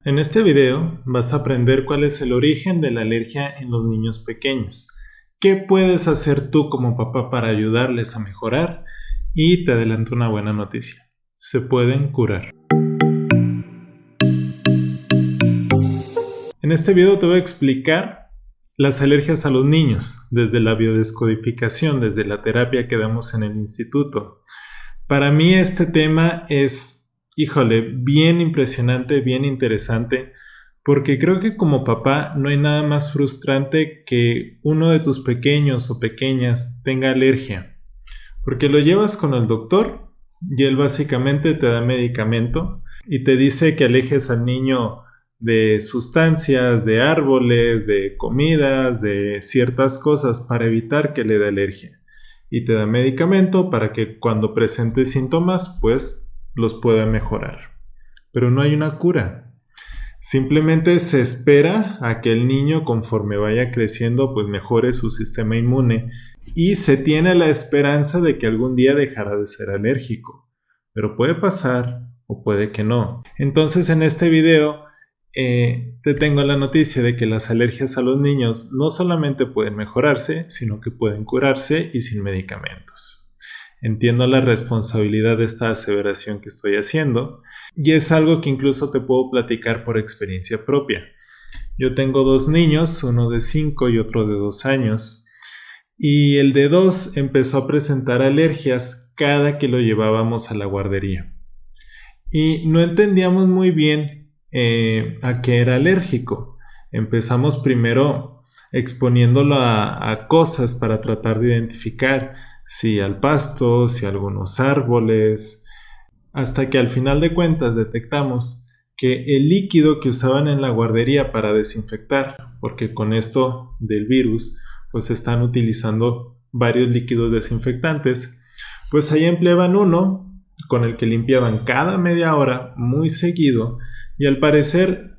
En este video vas a aprender cuál es el origen de la alergia en los niños pequeños, qué puedes hacer tú como papá para ayudarles a mejorar y te adelanto una buena noticia, se pueden curar. En este video te voy a explicar las alergias a los niños, desde la biodescodificación, desde la terapia que damos en el instituto. Para mí este tema es, bien impresionante, bien interesante, porque creo que como papá no hay nada más frustrante que uno de tus pequeños o pequeñas tenga alergia, porque lo llevas con el doctor y él básicamente te da medicamento y te dice que alejes al niño de sustancias, de árboles, de comidas, de ciertas cosas para evitar que le dé alergia. Y te da medicamento para que cuando presente síntomas, pues los pueda mejorar. Pero no hay una cura. Simplemente se espera a que el niño, conforme vaya creciendo, pues mejore su sistema inmune y se tiene la esperanza de que algún día dejará de ser alérgico. Pero puede pasar o puede que no. Entonces en este video te tengo la noticia de que las alergias a los niños no solamente pueden mejorarse, sino que pueden curarse y sin medicamentos. Entiendo la responsabilidad de esta aseveración que estoy haciendo y es algo que incluso te puedo platicar por experiencia propia. Yo tengo dos niños, uno de 5 y otro de 2 años, y el de 2 empezó a presentar alergias cada que lo llevábamos a la guardería. Y no entendíamos muy bien a qué era alérgico. Empezamos primero exponiéndolo a cosas para tratar de identificar si al pasto, si a algunos árboles, hasta que al final de cuentas detectamos que el líquido que usaban en la guardería para desinfectar, porque con esto del virus, pues están utilizando varios líquidos desinfectantes, pues ahí empleaban uno con el que limpiaban cada media hora muy seguido y al parecer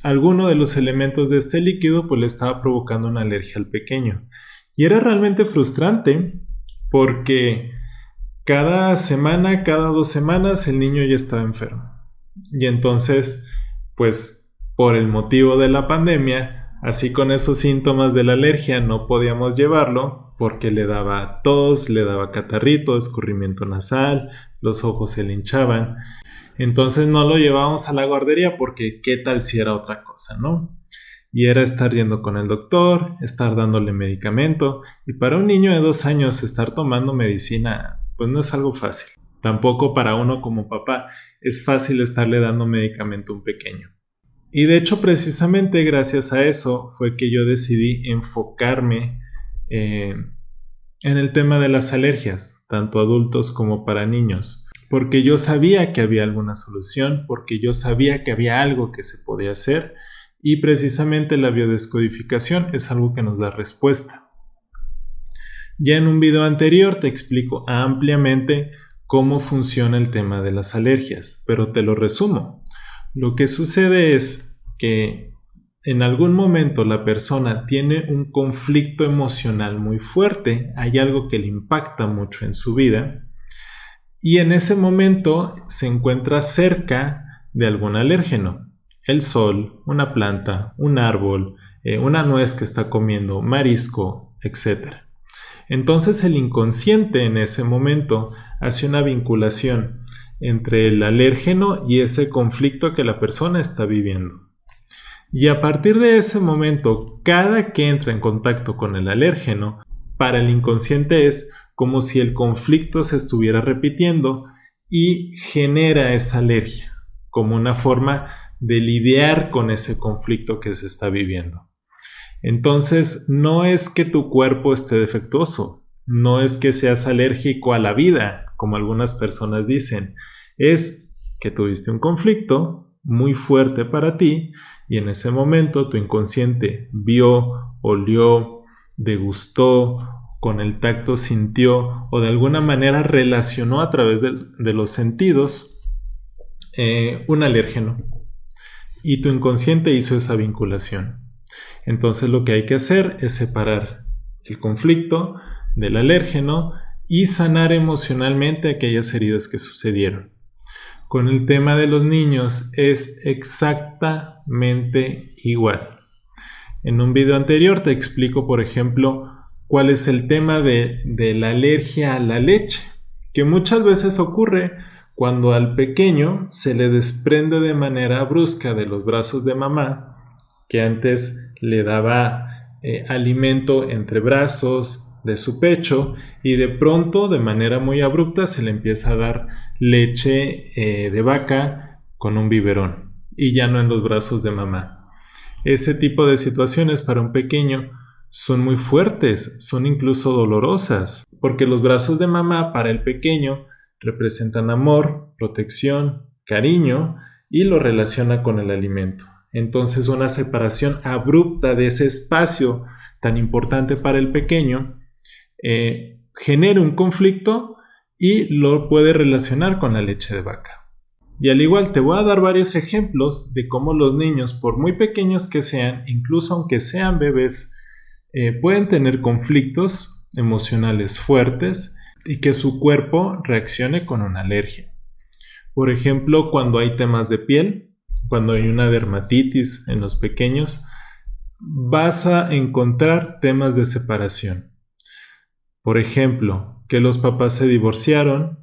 alguno de los elementos de este líquido pues le estaba provocando una alergia al pequeño. Y era realmente frustrante porque cada semana, cada 2 semanas el niño ya estaba enfermo. Y entonces, pues por el motivo de la pandemia, así con esos síntomas de la alergia no podíamos llevarlo porque le daba tos, le daba catarrito, escurrimiento nasal, los ojos se le hinchaban. Entonces no lo llevábamos a la guardería porque qué tal si era otra cosa, ¿no? Y era estar yendo con el doctor, estar dándole medicamento, y para un niño de 2 años estar tomando medicina, pues no es algo fácil. Tampoco para uno como papá es fácil estarle dando medicamento a un pequeño. Y de hecho precisamente gracias a eso fue que yo decidí enfocarme en el tema de las alergias, tanto adultos como para niños, porque yo sabía que había alguna solución, porque yo sabía que había algo que se podía hacer y precisamente la biodescodificación es algo que nos da respuesta. Ya en un video anterior te explico ampliamente cómo funciona el tema de las alergias, pero te lo resumo. Lo que sucede es que en algún momento la persona tiene un conflicto emocional muy fuerte, hay algo que le impacta mucho en su vida y en ese momento se encuentra cerca de algún alérgeno, el sol, una planta, un árbol, una nuez que está comiendo, marisco, etc. Entonces el inconsciente en ese momento hace una vinculación entre el alérgeno y ese conflicto que la persona está viviendo. Y a partir de ese momento, cada que entra en contacto con el alérgeno, para el inconsciente es como si el conflicto se estuviera repitiendo y genera esa alergia, como una forma de lidiar con ese conflicto que se está viviendo. Entonces, no es que tu cuerpo esté defectuoso, no es que seas alérgico a la vida, como algunas personas dicen, es que tuviste un conflicto muy fuerte para ti y en ese momento tu inconsciente vio, olió, degustó, con el tacto sintió o de alguna manera relacionó a través de los sentidos un alérgeno y tu inconsciente hizo esa vinculación. Entonces lo que hay que hacer es separar el conflicto del alérgeno y sanar emocionalmente aquellas heridas que sucedieron. Con el tema de los niños es exactamente igual. En un video anterior te explico, por ejemplo, cuál es el tema de la alergia a la leche, que muchas veces ocurre cuando al pequeño se le desprende de manera brusca de los brazos de mamá, que antes le daba alimento entre brazos de su pecho, y de pronto, de manera muy abrupta, se le empieza a dar leche de vaca con un biberón y ya no en los brazos de mamá. Ese tipo de situaciones para un pequeño son muy fuertes, son incluso dolorosas, porque los brazos de mamá para el pequeño representan amor, protección, cariño y lo relaciona con el alimento. Entonces una separación abrupta de ese espacio tan importante para el pequeño genera un conflicto y lo puede relacionar con la leche de vaca. Y al igual te voy a dar varios ejemplos de cómo los niños, por muy pequeños que sean, incluso aunque sean bebés, pueden tener conflictos emocionales fuertes y que su cuerpo reaccione con una alergia. Por ejemplo, cuando hay temas de piel, cuando hay una dermatitis en los pequeños, vas a encontrar temas de separación. Por ejemplo, que los papás se divorciaron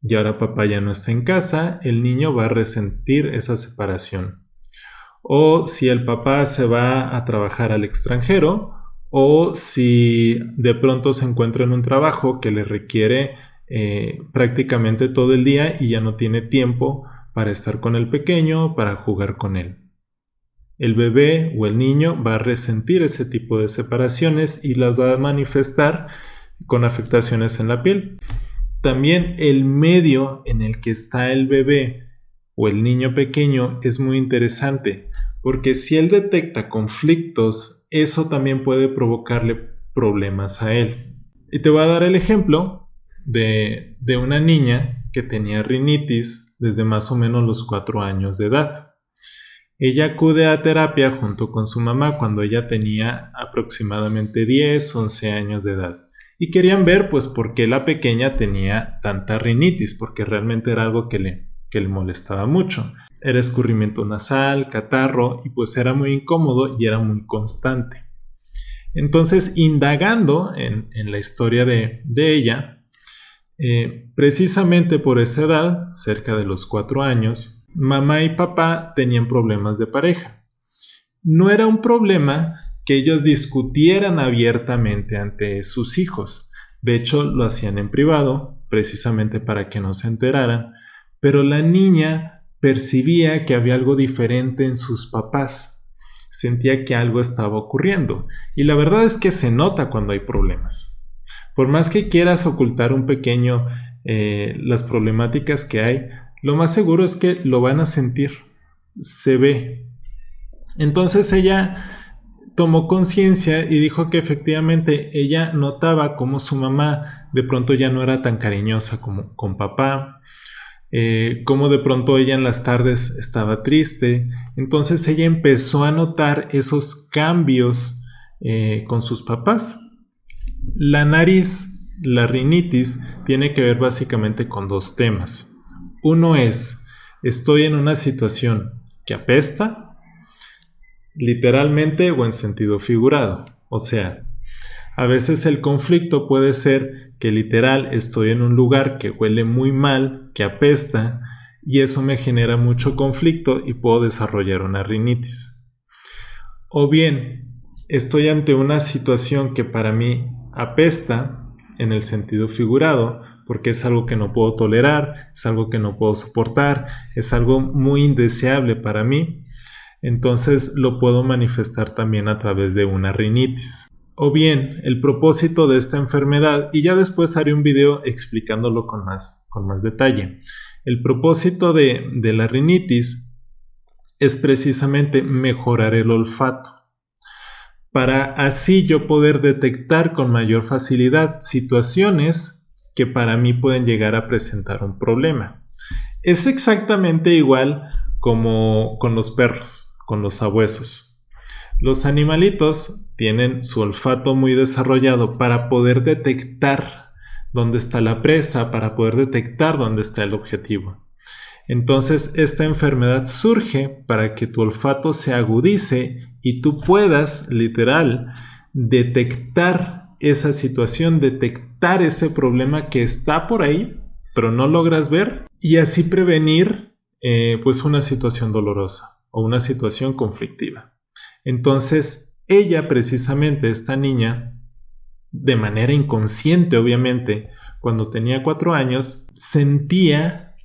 y ahora papá ya no está en casa, el niño va a resentir esa separación. O si el papá se va a trabajar al extranjero, o si de pronto se encuentra en un trabajo que le requiere prácticamente todo el día y ya no tiene tiempo para estar con el pequeño, para jugar con él. El bebé o el niño va a resentir ese tipo de separaciones y las va a manifestar con afectaciones en la piel. También el medio en el que está el bebé o el niño pequeño es muy interesante, porque si él detecta conflictos, eso también puede provocarle problemas a él. Y te voy a dar el ejemplo de una niña que tenía rinitis desde más o menos los 4 años de edad. Ella acude a terapia junto con su mamá cuando ella tenía aproximadamente 10, 11 años de edad. Y querían ver pues por qué la pequeña tenía tanta rinitis, porque realmente era algo que le molestaba mucho. Era escurrimiento nasal, catarro, y pues era muy incómodo y era muy constante. Entonces, indagando en la historia de ella, precisamente por esa edad, cerca de los 4 años, mamá y papá tenían problemas de pareja. No era un problema que ellos discutieran abiertamente ante sus hijos. De hecho, lo hacían en privado, precisamente para que no se enteraran, pero la niña percibía que había algo diferente en sus papás. Sentía que algo estaba ocurriendo. Y la verdad es que se nota cuando hay problemas. Por más que quieras ocultar un pequeño las problemáticas que hay, lo más seguro es que lo van a sentir. Se ve. Entonces ella tomó conciencia y dijo que efectivamente ella notaba cómo su mamá de pronto ya no era tan cariñosa como con papá, cómo de pronto ella en las tardes estaba triste. Entonces ella empezó a notar esos cambios con sus papás. La nariz, la rinitis, tiene que ver básicamente con 2 temas. Uno es, estoy en una situación que apesta, literalmente o en sentido figurado. O sea, a veces el conflicto puede ser que literal estoy en un lugar que huele muy mal, que apesta, y eso me genera mucho conflicto y puedo desarrollar una rinitis. O bien, estoy ante una situación que para mí apesta en el sentido figurado, porque es algo que no puedo tolerar, es algo que no puedo soportar, es algo muy indeseable para mí. Entonces lo puedo manifestar también a través de una rinitis. O bien, el propósito de esta enfermedad, y ya después haré un video explicándolo con más detalle. El propósito de la rinitis es precisamente mejorar el olfato, para así yo poder detectar con mayor facilidad situaciones que para mí pueden llegar a presentar un problema. Es exactamente igual como con los perros, con los sabuesos. Los animalitos tienen su olfato muy desarrollado para poder detectar dónde está la presa, para poder detectar dónde está el objetivo. Entonces, esta enfermedad surge para que tu olfato se agudice y tú puedas, literal, detectar esa situación, detectar ese problema que está por ahí, pero no logras ver, y así prevenir pues una situación dolorosa o una situación conflictiva. Entonces, ella precisamente, esta niña, de manera inconsciente obviamente, cuando tenía 4 años, sentía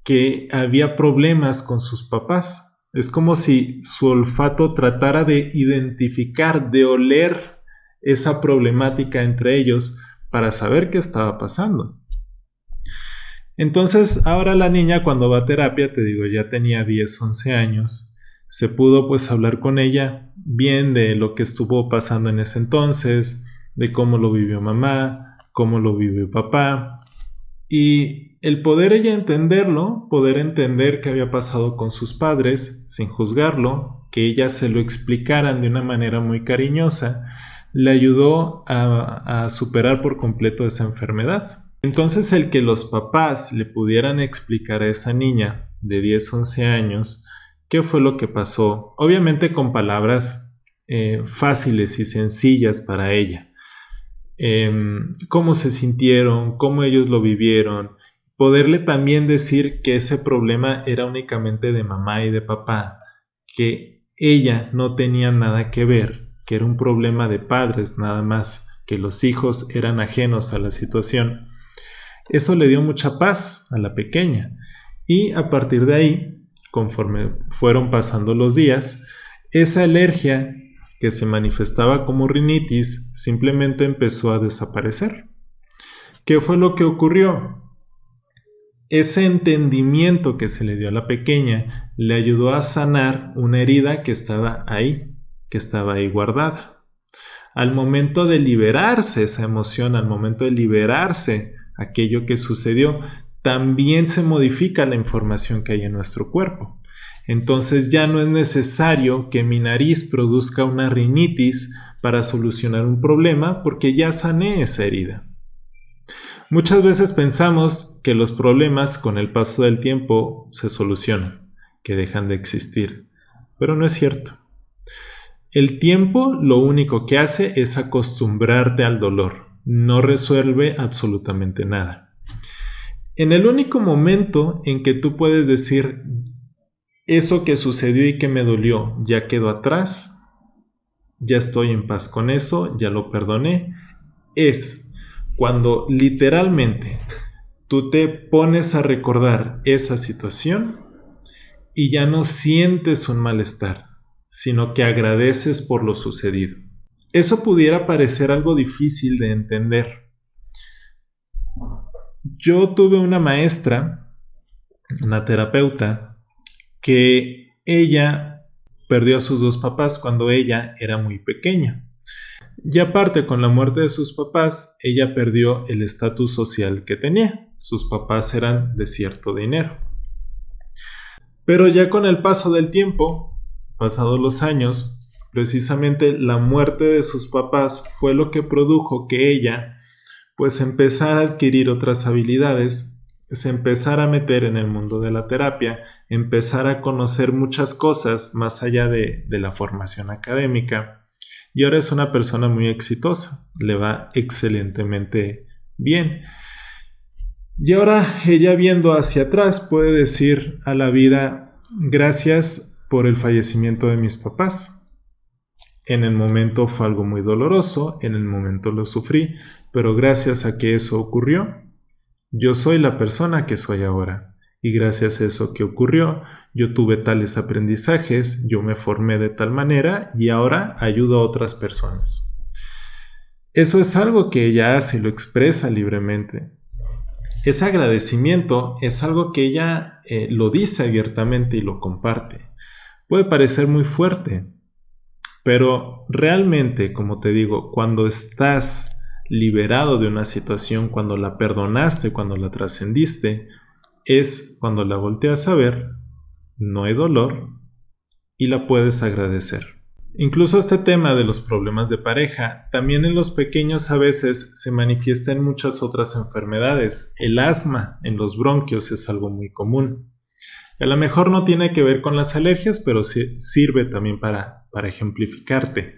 que había problemas con sus papás. Es como si su olfato tratara de identificar, de oler esa problemática entre ellos para saber qué estaba pasando. Entonces, ahora la niña cuando va a terapia, te digo, ya tenía 10, 11 años, se pudo pues hablar con ella bien de lo que estuvo pasando en ese entonces, de cómo lo vivió mamá, cómo lo vivió papá, y el poder ella entenderlo, poder entender qué había pasado con sus padres, sin juzgarlo, que ella se lo explicaran de una manera muy cariñosa, le ayudó a superar por completo esa enfermedad. Entonces el que los papás le pudieran explicar a esa niña de 10, 11 años qué fue lo que pasó, obviamente con palabras fáciles y sencillas para ella, cómo se sintieron, cómo ellos lo vivieron, poderle también decir que ese problema era únicamente de mamá y de papá, que ella no tenía nada que ver, que era un problema de padres nada más, que los hijos eran ajenos a la situación. Eso le dio mucha paz a la pequeña y a partir de ahí, conforme fueron pasando los días, esa alergia que se manifestaba como rinitis simplemente empezó a desaparecer. ¿Qué fue lo que ocurrió? Ese entendimiento que se le dio a la pequeña le ayudó a sanar una herida que estaba ahí guardada. Al momento de liberarse esa emoción, al momento de liberarse aquello que sucedió, también se modifica la información que hay en nuestro cuerpo. Entonces ya no es necesario que mi nariz produzca una rinitis para solucionar un problema porque ya sané esa herida. Muchas veces pensamos que los problemas con el paso del tiempo se solucionan, que dejan de existir, pero no es cierto. El tiempo lo único que hace es acostumbrarte al dolor, no resuelve absolutamente nada. En el único momento en que tú puedes decir eso que sucedió y que me dolió ya quedó atrás, ya estoy en paz con eso, ya lo perdoné, es cuando literalmente tú te pones a recordar esa situación y ya no sientes un malestar, sino que agradeces por lo sucedido. Eso pudiera parecer algo difícil de entender. Yo tuve una maestra, una terapeuta, que ella perdió a sus 2 papás cuando ella era muy pequeña. Y aparte, con la muerte de sus papás, ella perdió el estatus social que tenía. Sus papás eran de cierto dinero. Pero ya con el paso del tiempo, pasados los años, precisamente la muerte de sus papás fue lo que produjo que ella pues empezara a adquirir otras habilidades, se empezara a meter en el mundo de la terapia, empezara a conocer muchas cosas más allá de la formación académica. Y ahora es una persona muy exitosa, le va excelentemente bien. Y ahora ella viendo hacia atrás puede decir a la vida, gracias por el fallecimiento de mis papás. En el momento fue algo muy doloroso, en el momento lo sufrí, pero gracias a que eso ocurrió, yo soy la persona que soy ahora. Y gracias a eso que ocurrió, yo tuve tales aprendizajes, yo me formé de tal manera y ahora ayudo a otras personas. Eso es algo que ella hace y lo expresa libremente. Ese agradecimiento es algo que ella lo dice abiertamente y lo comparte. Puede parecer muy fuerte, pero realmente, como te digo, cuando estás liberado de una situación, cuando la perdonaste, cuando la trascendiste, es cuando la volteas a ver, no hay dolor y la puedes agradecer. Incluso este tema de los problemas de pareja, también en los pequeños a veces se manifiesta en muchas otras enfermedades. El asma en los bronquios es algo muy común. que a lo mejor no tiene que ver con las alergias, pero sí sirve también para ejemplificarte.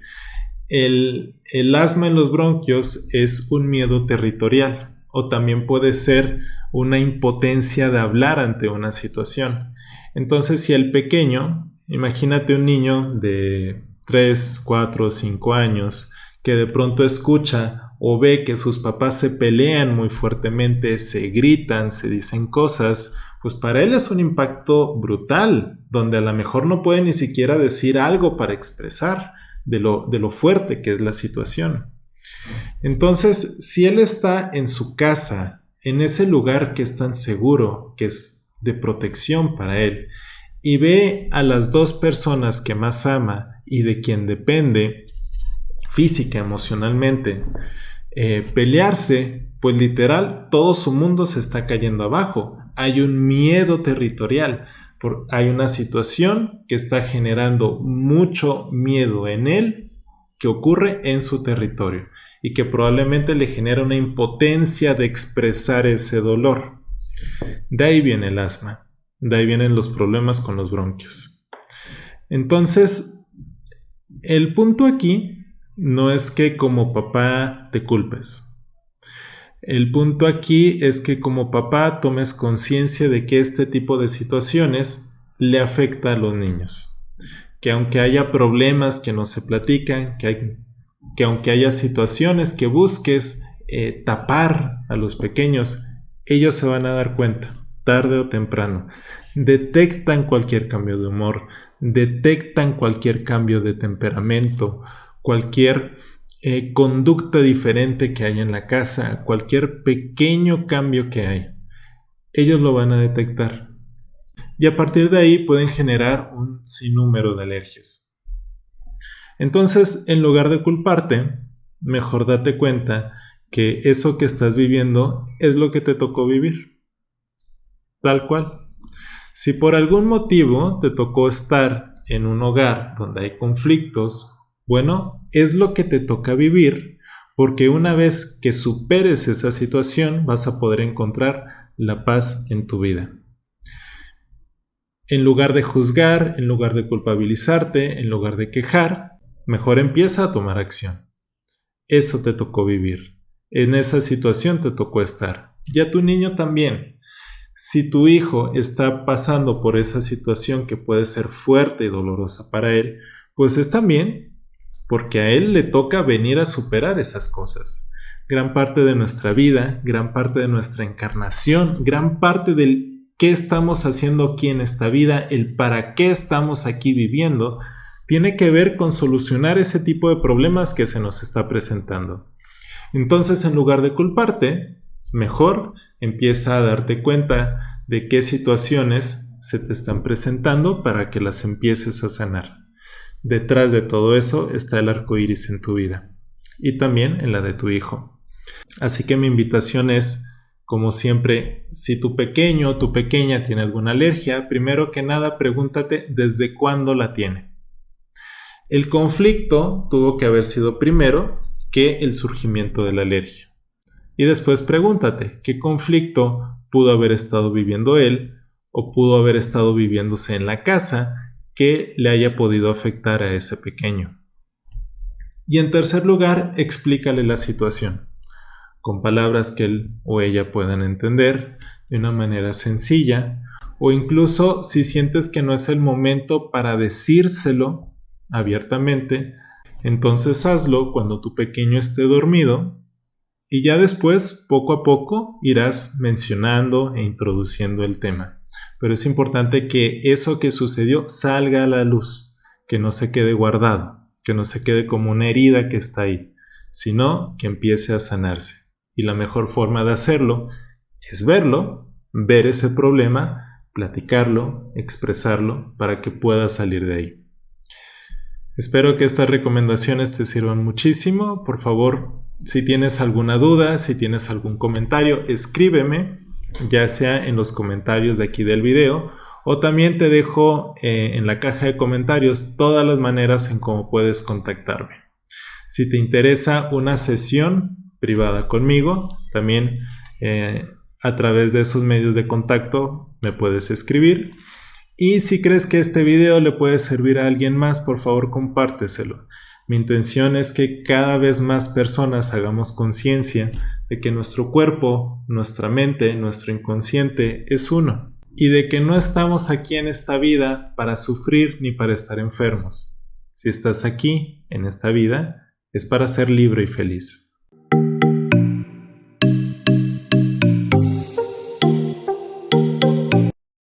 El asma en los bronquios es un miedo territorial o también puede ser una impotencia de hablar ante una situación. Entonces, si el pequeño, imagínate un niño de 3, 4, 5 años que de pronto escucha o ve que sus papás se pelean muy fuertemente, se gritan, se dicen cosas, pues para él es un impacto brutal, donde a lo mejor no puede ni siquiera decir algo para expresar de lo fuerte que es la situación. Entonces, si él está en su casa, en ese lugar que es tan seguro, que es de protección para él, y ve a las dos personas que más ama y de quien depende, física, emocionalmente, pelearse, pues literal, todo su mundo se está cayendo abajo. Hay un miedo territorial, hay una situación que está generando mucho miedo en él que ocurre en su territorio y que probablemente le genera una impotencia de expresar ese dolor. De ahí viene el asma, de ahí vienen los problemas con los bronquios. Entonces, el punto aquí no es que como papá te culpes. El punto aquí es que como papá tomes conciencia de que este tipo de situaciones le afecta a los niños. Que aunque haya problemas que no se platican, que aunque haya situaciones que busques tapar a los pequeños, ellos se van a dar cuenta, tarde o temprano. Detectan cualquier cambio de humor, detectan cualquier cambio de temperamento, cualquier conducta diferente que hay en la casa, cualquier pequeño cambio que hay. Ellos lo van a detectar. Y a partir de ahí pueden generar un sinnúmero de alergias. Entonces, en lugar de culparte, mejor date cuenta que eso que estás viviendo es lo que te tocó vivir. Tal cual. Si por algún motivo te tocó estar en un hogar donde hay conflictos, bueno, es lo que te toca vivir, porque una vez que superes esa situación vas a poder encontrar la paz en tu vida. En lugar de juzgar, en lugar de culpabilizarte, en lugar de quejar, mejor empieza a tomar acción. Eso te tocó vivir. En esa situación te tocó estar. Y a tu niño también. Si tu hijo está pasando por esa situación que puede ser fuerte y dolorosa para él, pues está bien, porque a él le toca venir a superar esas cosas. Gran parte de nuestra vida, gran parte de nuestra encarnación, gran parte del qué estamos haciendo aquí en esta vida, el para qué estamos aquí viviendo, tiene que ver con solucionar ese tipo de problemas que se nos está presentando. Entonces, en lugar de culparte, mejor empieza a darte cuenta de qué situaciones se te están presentando para que las empieces a sanar. Detrás de todo eso está el arco iris en tu vida y también en la de tu hijo. Así que mi invitación es, como siempre, si tu pequeño o tu pequeña tiene alguna alergia, primero que nada pregúntate desde cuándo la tiene. El conflicto tuvo que haber sido primero que el surgimiento de la alergia. Y después pregúntate, ¿qué conflicto pudo haber estado viviendo él o pudo haber estado viviéndose en la casa que le haya podido afectar a ese pequeño? Y en tercer lugar, explícale la situación, con palabras que él o ella puedan entender de una manera sencilla, o incluso si sientes que no es el momento para decírselo abiertamente, entonces hazlo cuando tu pequeño esté dormido y ya después, poco a poco, irás mencionando e introduciendo el tema. Pero es importante que eso que sucedió salga a la luz, que no se quede guardado, que no se quede como una herida que está ahí, sino que empiece a sanarse. Y la mejor forma de hacerlo es verlo, ver ese problema, platicarlo, expresarlo para que pueda salir de ahí. Espero que estas recomendaciones te sirvan muchísimo. Por favor, si tienes alguna duda, si tienes algún comentario, escríbeme, ya sea en los comentarios de aquí del video, o también te dejo en la caja de comentarios todas las maneras en cómo puedes contactarme. Si te interesa una sesión privada conmigo, también a través de esos medios de contacto me puedes escribir. Y si crees que este video le puede servir a alguien más, por favor compárteselo. Mi intención es que cada vez más personas hagamos conciencia de que nuestro cuerpo, nuestra mente, nuestro inconsciente es uno y de que no estamos aquí en esta vida para sufrir ni para estar enfermos. Si estás aquí, en esta vida, es para ser libre y feliz.